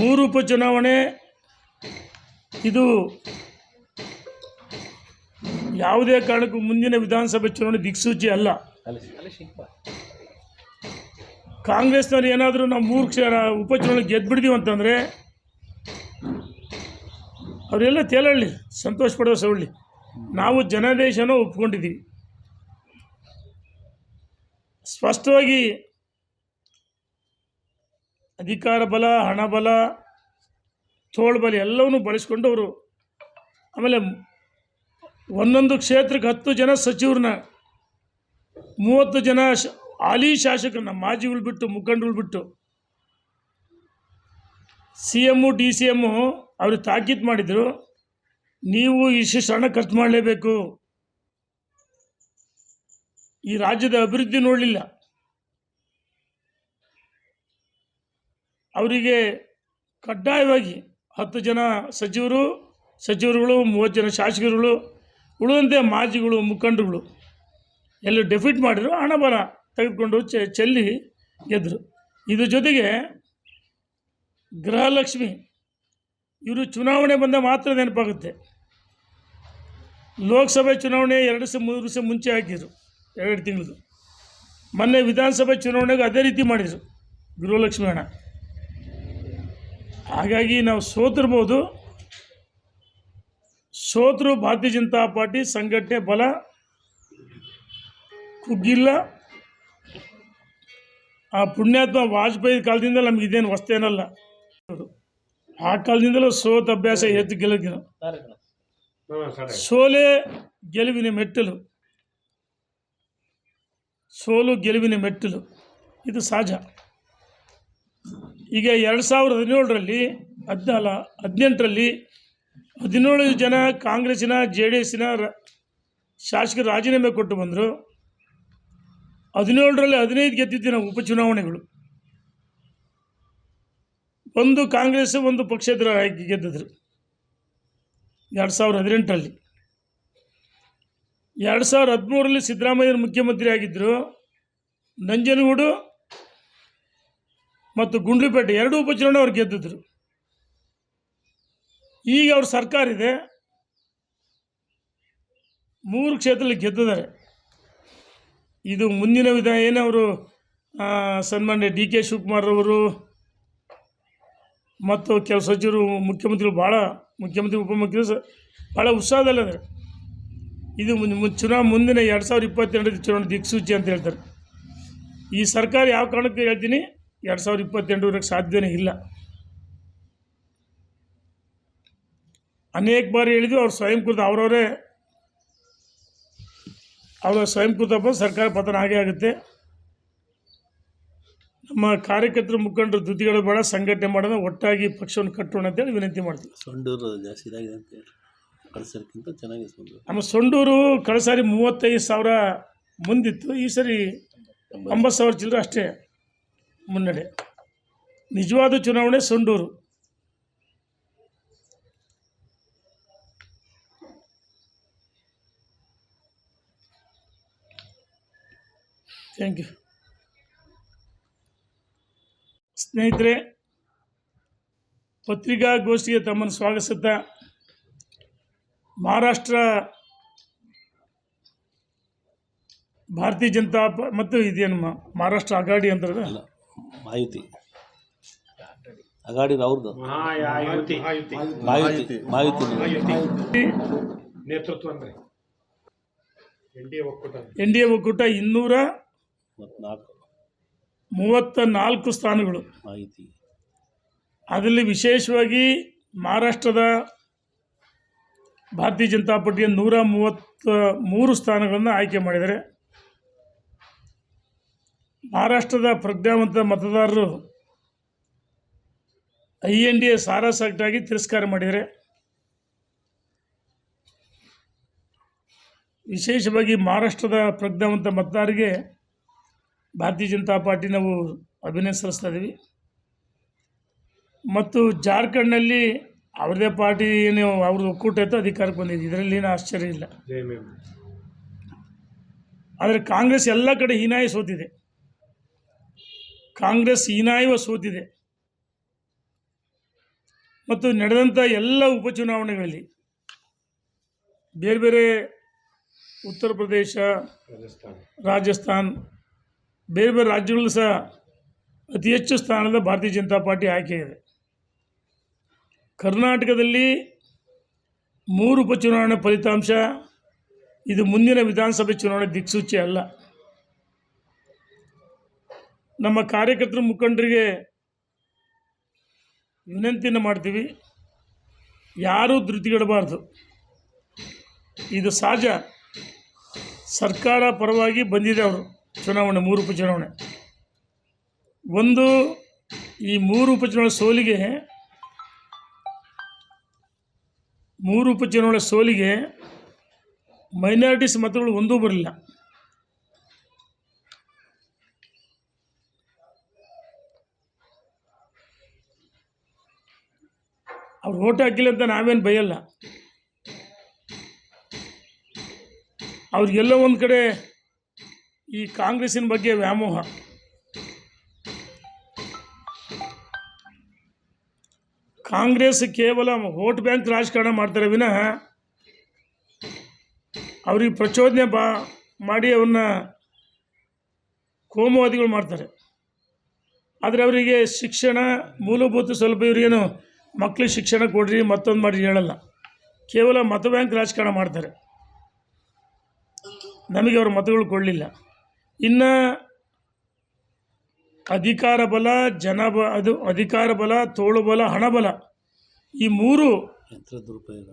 3 ಉಪಚುನಾವಣೆ ಇದು ಯಾವುದೇ ಕಾರಣಕ್ಕೂ ಮುಂದಿನ ವಿಧಾನಸಭೆ ಚುನಾವಣೆ ದಿಕ್ಸೂಚಿ ಅಲ್ಲ. ಕಾಂಗ್ರೆಸ್ನವ್ರು ಏನಾದರೂ ನಾವು 3 ಉಪಚುನಾವಣೆ ಗೆದ್ದುಬಿಡ್ತೀವಿ ಅಂತಂದರೆ ಅವರೆಲ್ಲ ತೇಲಳ್ಳಿ, ಸಂತೋಷ ಪಡೋ ಸವಳ್ಳಿ. ನಾವು ಜನಾದೇಶನೂ ಒಪ್ಕೊಂಡಿದ್ದೀವಿ. ಸ್ಪಷ್ಟವಾಗಿ ಅಧಿಕಾರ ಬಲ, ಹಣ ಬಲ, ತೋಳ್ಬಲ ಎಲ್ಲವನ್ನೂ ಬಳಸ್ಕೊಂಡು ಅವರು ಆಮೇಲೆ ಒಂದೊಂದು ಕ್ಷೇತ್ರಕ್ಕೆ 10 ಜನ ಸಚಿವರನ್ನ, 30 ಜನ ಹಾಲಿ ಶಾಸಕರನ್ನ, ಮಾಜಿಗಳು ಬಿಟ್ಟು, ಮುಖಂಡಗಳು ಬಿಟ್ಟು CM DCM ಅವ್ರಿಗೆ ತಾಕೀತು ಮಾಡಿದರು, ನೀವು ಇಷ್ಟು ಹಣ ಖರ್ಚು ಮಾಡಲೇಬೇಕು, ಈ ರಾಜ್ಯದ ಅಭಿವೃದ್ಧಿ ನೋಡಲಿಲ್ಲ, ಅವರಿಗೆ ಕಡ್ಡಾಯವಾಗಿ 10 ಜನ ಸಚಿವರುಗಳು, 30 ಜನ ಶಾಸಕರುಗಳು, ಉಳಿದಂತೆ ಮಾಜಿಗಳು, ಮುಖಂಡರುಗಳು ಎಲ್ಲ ಡೆಫಿಟ್ ಮಾಡಿದ್ರು. ಹಣ ಬಲ ತೆಗೆದುಕೊಂಡು ಚೆಲ್ಲಿ ಗೆದ್ದರು. ಇದ್ರ ಜೊತೆಗೆ ಗೃಹಲಕ್ಷ್ಮಿ ಇವರು ಚುನಾವಣೆ ಬಂದ ಮಾತ್ರ ನೆನಪಾಗುತ್ತೆ. ಲೋಕಸಭೆ ಚುನಾವಣೆ 2-3 ದಿವಸ ಮುಂಚೆ ಹಾಕಿದರು, 2 ತಿಂಗಳದು. ಮೊನ್ನೆ ವಿಧಾನಸಭೆ ಚುನಾವಣೆಗೆ ಅದೇ ರೀತಿ ಮಾಡಿದರು ಗೃಹಲಕ್ಷ್ಮಿ ಹಣ. ಹಾಗಾಗಿ ನಾವು ಸೋತಿರ್ಬೋದು. ಸೋತರು ಭಾರತೀಯ ಜನತಾ ಪಾರ್ಟಿ ಸಂಘಟನೆ ಬಲ ಕುಗ್ಗಿಲ್ಲ. ಆ ಪುಣ್ಯಾತ್ಮ ವಾಜಪೇಯಿ ಕಾಲದಿಂದ ನಮ್ಗೆ ಇದೇನು ಹೊಸ್ತೇನಲ್ಲ. ಆ ಕಾಲದಿಂದಲೂ ಸೋತ ಅಭ್ಯಾಸ ಎದ್ದು ಗೆಲುವಿನ ಸೋಲೆ ಗೆಲುವಿನ ಮೆಟ್ಟಲು, ಸೋಲು ಗೆಲುವಿನ ಮೆಟ್ಟಲು, ಇದು ಸಹಜ. ಈಗ 2017ರಲ್ಲಿ 18ರಲ್ಲಿ 17 ಜನ ಕಾಂಗ್ರೆಸ್ಸಿನ JDSನ ಶಾಸಕರು ರಾಜೀನಾಮೆ ಕೊಟ್ಟು ಬಂದರು. 17ರಲ್ಲಿ 15 ಗೆದ್ದಿದ್ದು ನಾವು ಉಪಚುನಾವಣೆಗಳು. ಒಂದು ಕಾಂಗ್ರೆಸ್, ಒಂದು ಪಕ್ಷೇತರ ಗೆದ್ದಿದ್ರು 2018ರಲ್ಲಿ. 2013ರಲ್ಲಿ ಸಿದ್ದರಾಮಯ್ಯರು ಮುಖ್ಯಮಂತ್ರಿ ಆಗಿದ್ದರು. ನಂಜನಗೂಡು ಮತ್ತು ಗುಂಡ್ಲುಪೇಟೆ 2 ಉಪಚುನಾವಣೆ ಅವ್ರು ಗೆದ್ದಿದ್ರು. ಈಗ ಅವ್ರ ಸರ್ಕಾರ ಇದೆ, 3 ಕ್ಷೇತ್ರದಲ್ಲಿ ಗೆದ್ದಿದ್ದಾರೆ. ಇದು ಮುಂದಿನ ಏನವರು ಸನ್ಮಾನ್ಯ DK ಶಿವಕುಮಾರ್ ಅವರು ಮತ್ತು ಕೆಲವು ಸಚಿವರು, ಮುಖ್ಯಮಂತ್ರಿಗಳು ಮುಖ್ಯಮಂತ್ರಿ ಉಪಮುಖ್ಯಮಂತ್ರಿ ಭಾಳ ಉತ್ಸಾಹದಲ್ಲಿದ್ದಾರೆ. ಇದು ಮುಂದಿನ 2022 ಚುನಾವಣೆ ದಿಕ್ಸೂಚಿ ಅಂತ ಹೇಳ್ತಾರೆ. ಈ ಸರ್ಕಾರ ಯಾವ ಕಾರಣಕ್ಕೆ ಹೇಳ್ತೀನಿ 2022 ಸಾಧ್ಯವೇ ಇಲ್ಲ. ಅನೇಕ ಬಾರಿ ಹೇಳಿದ್ವಿ, ಅವ್ರು ಸ್ವಯಂಕೃತ ಅವರ ಸ್ವಯಂಕೃತ ಸರ್ಕಾರ ಪತನ ಆಗೇ ಆಗುತ್ತೆ. ನಮ್ಮ ಕಾರ್ಯಕರ್ತರು, ಮುಖಂಡರು ದುಡ್ಡುಗಳು ಬೇಡ, ಸಂಘಟನೆ ಮಾಡೋಣ, ಒಟ್ಟಾಗಿ ಪಕ್ಷವನ್ನು ಕಟ್ಟೋಣ ಅಂತೇಳಿ ವಿನಂತಿ ಮಾಡ್ತೀವಿ. ಸೊಂಡೂರು ಜಾಸ್ತಿ ಇದಾಗಿದೆ ಅಂತ ಹೇಳಿ ಕಳಿಸೋಕ್ಕಿಂತ ಚೆನ್ನಾಗಿ ನಮ್ಮ ಸೊಂಡೂರು ಕಳೆದ ಸಾರಿ 35,000 ಮುಂದಿತ್ತು, ಈ ಸರಿ 90,000 ಚಿಲ್ಲರೆ ಅಷ್ಟೇ ಮುನ್ನಡೆ. ನಿಜವಾದ ಚುನಾವಣೆ ಸೊಂಡೂರು. Thank you. ಸ್ನೇಹಿತರೆ, ಪತ್ರಿಕಾಗೋಷ್ಠಿಗೆ ತಮ್ಮನ್ನು ಸ್ವಾಗತಿಸುತ್ತಾ, ಮಹಾರಾಷ್ಟ್ರ ಭಾರತೀಯ ಜನತಾ ಮತ್ತು ಇದೇನು ಮಹಾರಾಷ್ಟ್ರ ಅಗಾಡಿ ಅಂತಾರೆ, ಮಾಯುತಿ ಅಗಾಡಿ ಅವ್ರದ್ದು ನೇತೃತ್ವ ಅಂದರೆ NDA ಒಕ್ಕೂಟ 234 ಸ್ಥಾನಗಳು. ಅದರಲ್ಲಿ ವಿಶೇಷವಾಗಿ ಮಹಾರಾಷ್ಟ್ರದ ಭಾರತೀಯ ಜನತಾ ಪಾರ್ಟಿಯ 133 ಸ್ಥಾನಗಳನ್ನು ಆಯ್ಕೆ ಮಾಡಿದ್ದಾರೆ. ಮಹಾರಾಷ್ಟ್ರದ ಪ್ರಜ್ಞಾವಂತ ಮತದಾರರು INDA ಸಾರಾಸಗಟಾಗಿ ತಿರಸ್ಕಾರ ಮಾಡಿದ್ದಾರೆ. ವಿಶೇಷವಾಗಿ ಮಹಾರಾಷ್ಟ್ರದ ಪ್ರಜ್ಞಾವಂತ ಮತದಾರರಿಗೆ ಭಾರತೀಯ ಜನತಾ ಪಾರ್ಟಿ ನಾವು ಅಭಿನಂದನೆ ಸಲ್ಲಿಸ್ತಾ ಇದ್ದೀವಿ. ಮತ್ತು ಜಾರ್ಖಂಡ್ನಲ್ಲಿ ಅವ್ರದ್ದೇ ಪಾರ್ಟಿ ಏನು ಅವ್ರದ್ದು ಒಕ್ಕೂಟ ಇತ್ತು, ಅಧಿಕಾರಕ್ಕೆ ಬಂದಿದೆ. ಇದರಲ್ಲಿ ಏನು ಆಶ್ಚರ್ಯ ಇಲ್ಲ. ಆದರೆ ಕಾಂಗ್ರೆಸ್ ಎಲ್ಲ ಕಡೆ ಹೀನಾಯ ಸೋತಿದೆ. ಕಾಂಗ್ರೆಸ್ ಹೀನಾಯವ ಸೋತಿದೆ. ಮತ್ತು ನಡೆದಂಥ ಎಲ್ಲ ಉಪಚುನಾವಣೆಗಳಲ್ಲಿ ಬೇರೆ ಬೇರೆ ಉತ್ತರ ಪ್ರದೇಶ, ರಾಜಸ್ಥಾನ್, ಬೇರೆ ಬೇರೆ ರಾಜ್ಯಗಳಲ್ಲೂ ಸಹ ಅತಿ ಹೆಚ್ಚು ಸ್ಥಾನದ ಭಾರತೀಯ ಜನತಾ ಪಾರ್ಟಿ ಆಯ್ಕೆಯಾಗಿದೆ. ಕರ್ನಾಟಕದಲ್ಲಿ 3 ಉಪಚುನಾವಣೆ ಫಲಿತಾಂಶ ಇದು ಮುಂದಿನ ವಿಧಾನಸಭೆ ಚುನಾವಣೆ ದಿಕ್ಸೂಚಿ ಅಲ್ಲ. ನಮ್ಮ ಕಾರ್ಯಕರ್ತರು ಮುಖಂಡರಿಗೆ ವಿನಂತಿಯನ್ನು ಮಾಡ್ತೀವಿ, ಯಾರೂ ಧೃತಿಗೆಡಬಾರ್ದು. ಇದು ಸಹಜ. ಸರ್ಕಾರ ಪರವಾಗಿ ಬಂದಿದೆ ಅವರು ಚುನಾವಣೆ, 3 ಉಪಚುನಾವಣೆ. ಒಂದು ಈ 3 ಉಪಚುನಾವಣೆ ಸೋಲಿಗೆ 3 ಉಪಚುನಾವಣೆ ಸೋಲಿಗೆ ಮೈನಾರಿಟೀಸ್ ಮತಗಳು ಒಂದೂ ಬರಲಿಲ್ಲ. ಅವ್ರು ಓಟ್ ಹಾಕಿಲ್ಲ ಅಂತ ನಾವೇನು ಬೈಯಲ್ಲ. ಅವ್ರಿಗೆಲ್ಲ ಒಂದು ಕಡೆ ಈ ಕಾಂಗ್ರೆಸ್ಸಿನ ಬಗ್ಗೆ ವ್ಯಾಮೋಹ. ಕಾಂಗ್ರೆಸ್ ಕೇವಲ ವೋಟ್ ಬ್ಯಾಂಕ್ ರಾಜಕಾರಣ ಮಾಡ್ತಾರೆ ವಿನಃ ಅವ್ರಿಗೆ ಪ್ರಚೋದನೆ ಮಾಡಿ ಅವ್ರನ್ನ ಕೋಮುವಾದಿಗಳು ಮಾಡ್ತಾರೆ. ಆದರೆ ಅವರಿಗೆ ಶಿಕ್ಷಣ ಮೂಲಭೂತ ಸ್ವಲ್ಪ ಇವರೇನು ಮಕ್ಕಳಿಗೆ ಶಿಕ್ಷಣ ಕೊಡ್ರಿ ಮತ್ತೊಂದು ಮಾಡಿ ಹೇಳಲ್ಲ. ಕೇವಲ ಮತ ಬ್ಯಾಂಕ್ ರಾಜಕಾರಣ ಮಾಡ್ತಾರೆ. ನಮಗೆ ಅವ್ರ ಮತಗಳು ಕೊಡಲಿಲ್ಲ. ಇನ್ನು ಅಧಿಕಾರ ಬಲ, ಅಧಿಕಾರ ಬಲ, ತೋಳುಬಲ, ಹಣಬಲ, ಈ 3 ಯಂತ್ರ ದುರುಪಯೋಗ.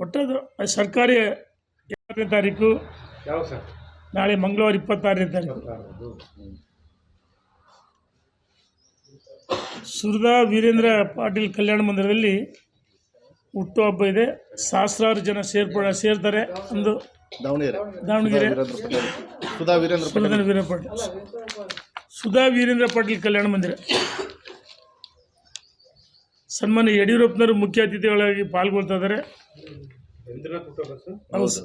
ಒಟ್ಟದು ಸರ್ಕಾರಿ 2ನೇ ತಾರೀಕು, ನಾಳೆ ಮಂಗಳವಾರ 26ನೇ ತಾರೀಕು ಸುರದಾ ವೀರೇಂದ್ರ ಪಾಟೀಲ್ ಕಲ್ಯಾಣ ಮಂದಿರದಲ್ಲಿ ಹುಟ್ಟುಹಬ್ಬ ಇದೆ. ಸಹಸ್ರಾರು ಜನ ಸೇರ್ತಾರೆ. ಒಂದು ದಾವಣಗೆರೆ ಸುಧಾ ವೀರೇಂದ್ರ ಪಾಟೀಲ್ ಕಲ್ಯಾಣ ಮಂದಿರ. ಸನ್ಮಾನ್ಯ ಯಡಿಯೂರಪ್ಪನವರು ಮುಖ್ಯ ಅತಿಥಿಗಳಾಗಿ ಪಾಲ್ಗೊಳ್ತಾ ಇದ್ದಾರೆ. ಹೌದು,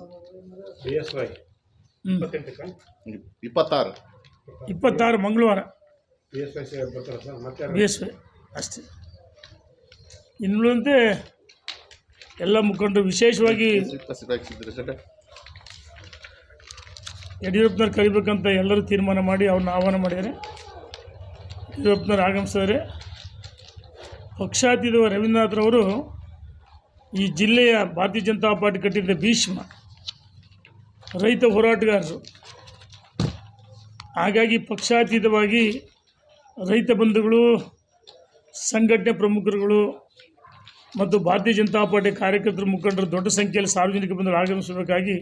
26 ಮಂಗಳವಾರ BSY ಅಷ್ಟೇ. ಇನ್ನುಳಿದಂತೆ ಎಲ್ಲ ಮುಖಂಡರು, ವಿಶೇಷವಾಗಿ ಯಡಿಯೂರಪ್ಪನವ್ರು ಕರಿಬೇಕಂತ ಎಲ್ಲರೂ ತೀರ್ಮಾನ ಮಾಡಿ ಅವ್ರನ್ನ ಆಹ್ವಾನ ಮಾಡಿದ್ದಾರೆ. ಯಡಿಯೂರಪ್ಪನವ್ರು ಆಗಮಿಸಿದರೆ ಪಕ್ಷಾತೀತ ರವೀಂದ್ರನಾಥ್ರವರು ಈ ಜಿಲ್ಲೆಯ ಭಾರತೀಯ ಜನತಾ ಪಾರ್ಟಿ ಕಟ್ಟಿದ್ದ ಭೀಷ್ಮ, ರೈತ ಹೋರಾಟಗಾರರು. ಹಾಗಾಗಿ ಪಕ್ಷಾತೀತವಾಗಿ ರೈತ ಬಂಧುಗಳು, ಸಂಘಟನೆ ಪ್ರಮುಖರುಗಳು ಮತ್ತು ಭಾರತೀಯ ಜನತಾ ಪಾರ್ಟಿ ಕಾರ್ಯಕರ್ತರು, ಮುಖಂಡರು ದೊಡ್ಡ ಸಂಖ್ಯೆಯಲ್ಲಿ ಸಾರ್ವಜನಿಕ ಬಂಧುಗಳು ಆಗಮಿಸಬೇಕಾಗಿ